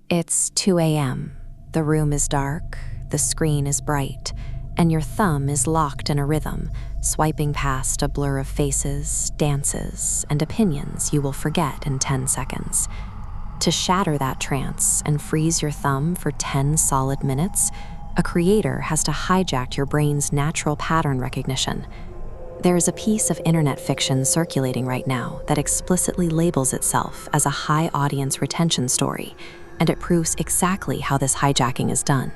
It's 2 a.m. The room is dark, the screen is bright, and your thumb is locked in a rhythm, swiping past a blur of faces, dances, and opinions you will forget in 10 seconds. To shatter that trance and freeze your thumb for 10 solid minutes, a creator has to hijack your brain's natural pattern recognition. There is a piece of internet fiction circulating right now that explicitly labels itself as a high audience retention story, and it proves exactly how this hijacking is done.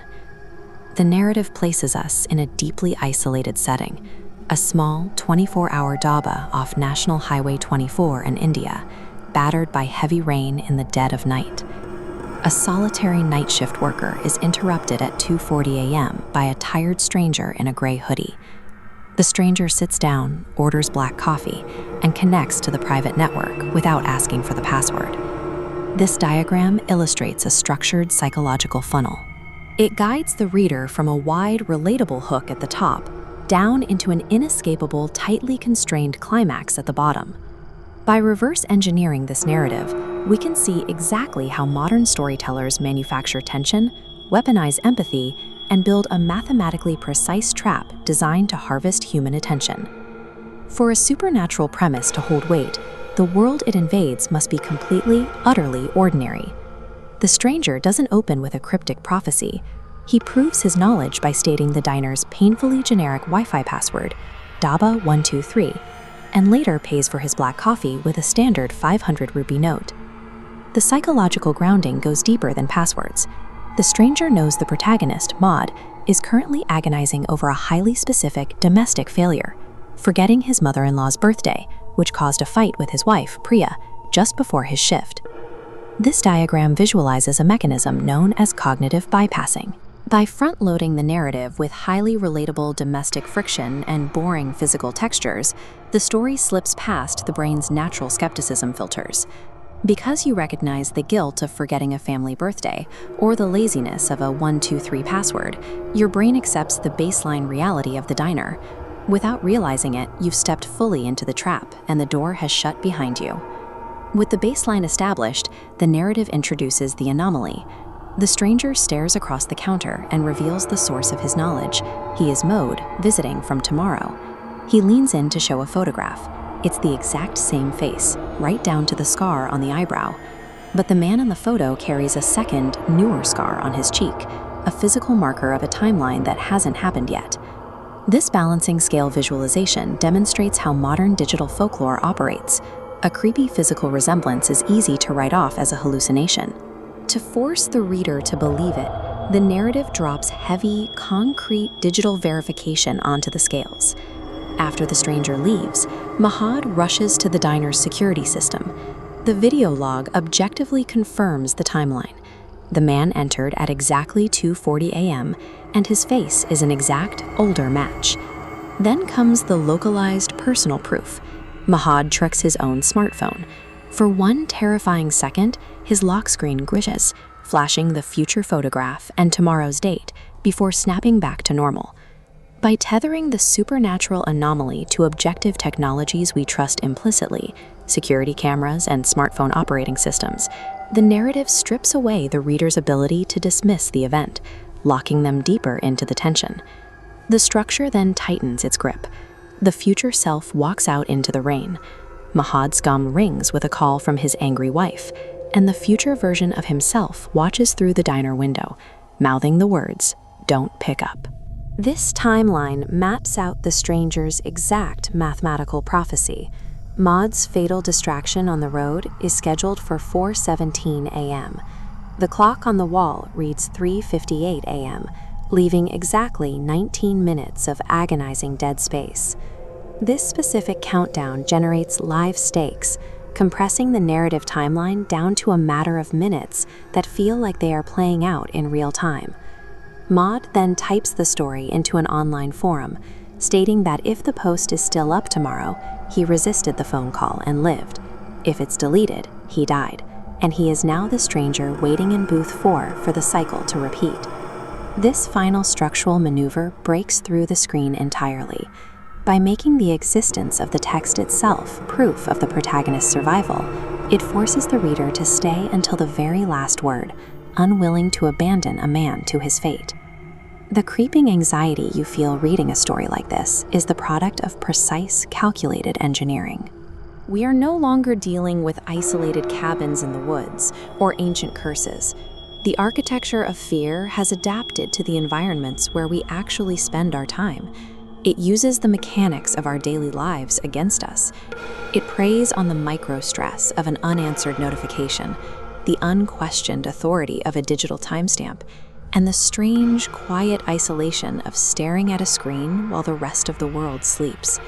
The narrative places us in a deeply isolated setting, a small 24-hour dhaba off National Highway 24 in India, battered by heavy rain in the dead of night. A solitary night shift worker is interrupted at 2:40 a.m. by a tired stranger in a gray hoodie. The stranger sits down, orders black coffee, and connects to the private network without asking for the password. This diagram illustrates a structured psychological funnel. It guides the reader from a wide, relatable hook at the top down into an inescapable, tightly constrained climax at the bottom. By reverse engineering this narrative, we can see exactly how modern storytellers manufacture tension, weaponize empathy, and build a mathematically precise trap designed to harvest human attention. For a supernatural premise to hold weight, the world it invades must be completely, utterly ordinary. The stranger doesn't open with a cryptic prophecy. He proves his knowledge by stating the diner's painfully generic Wi-Fi password, dhaba123, and later pays for his black coffee with a standard 500 rupee note. The psychological grounding goes deeper than passwords. The stranger knows the protagonist, Maud, is currently agonizing over a highly specific domestic failure, forgetting his mother-in-law's birthday, which caused a fight with his wife, Priya, just before his shift. This diagram visualizes a mechanism known as cognitive bypassing. By front-loading the narrative with highly relatable domestic friction and boring physical textures, the story slips past the brain's natural skepticism filters. Because you recognize the guilt of forgetting a family birthday or the laziness of a 123 password, your brain accepts the baseline reality of the diner. Without realizing it, you've stepped fully into the trap and the door has shut behind you. With the baseline established, the narrative introduces the anomaly. The stranger stares across the counter and reveals the source of his knowledge. He is Maud, visiting from tomorrow. He leans in to show a photograph. It's the exact same face, right down to the scar on the eyebrow. But the man in the photo carries a second, newer scar on his cheek, a physical marker of a timeline that hasn't happened yet. This balancing scale visualization demonstrates how modern digital folklore operates. A creepy physical resemblance is easy to write off as a hallucination. To force the reader to believe it, the narrative drops heavy, concrete digital verification onto the scales. After the stranger leaves, Maud rushes to the diner's security system. The video log objectively confirms the timeline. The man entered at exactly 2:40 a.m., and his face is an exact, older match. Then comes the localized personal proof. Maud checks his own smartphone. For one terrifying second, his lock screen glitches, flashing the future photograph and tomorrow's date before snapping back to normal. By tethering the supernatural anomaly to objective technologies we trust implicitly, security cameras and smartphone operating systems, the narrative strips away the reader's ability to dismiss the event, locking them deeper into the tension. The structure then tightens its grip. The future self walks out into the rain. Maud's gum rings with a call from his angry wife, and the future version of himself watches through the diner window, mouthing the words, "Don't pick up." This timeline maps out the stranger's exact mathematical prophecy. Maud's fatal distraction on the road is scheduled for 4:17 a.m. The clock on the wall reads 3:58 a.m., leaving exactly 19 minutes of agonizing dead space. This specific countdown generates live stakes, compressing the narrative timeline down to a matter of minutes that feel like they are playing out in real time. Maud then types the story into an online forum, stating that if the post is still up tomorrow, he resisted the phone call and lived. If it's deleted, he died, and he is now the stranger waiting in booth 4 for the cycle to repeat. This final structural maneuver breaks through the screen entirely. By making the existence of the text itself proof of the protagonist's survival, it forces the reader to stay until the very last word, unwilling to abandon a man to his fate. The creeping anxiety you feel reading a story like this is the product of precise, calculated engineering. We are no longer dealing with isolated cabins in the woods or ancient curses. The architecture of fear has adapted to the environments where we actually spend our time. It uses the mechanics of our daily lives against us. It preys on the micro-stress of an unanswered notification, the unquestioned authority of a digital timestamp, and the strange, quiet isolation of staring at a screen while the rest of the world sleeps.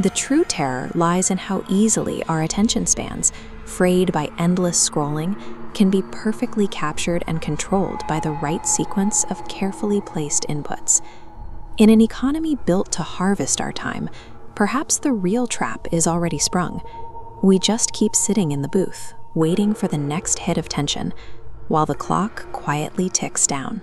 The true terror lies in how easily our attention spans, frayed by endless scrolling, can be perfectly captured and controlled by the right sequence of carefully placed inputs. In an economy built to harvest our time, perhaps the real trap is already sprung. We just keep sitting in the booth, waiting for the next hit of tension, while the clock quietly ticks down.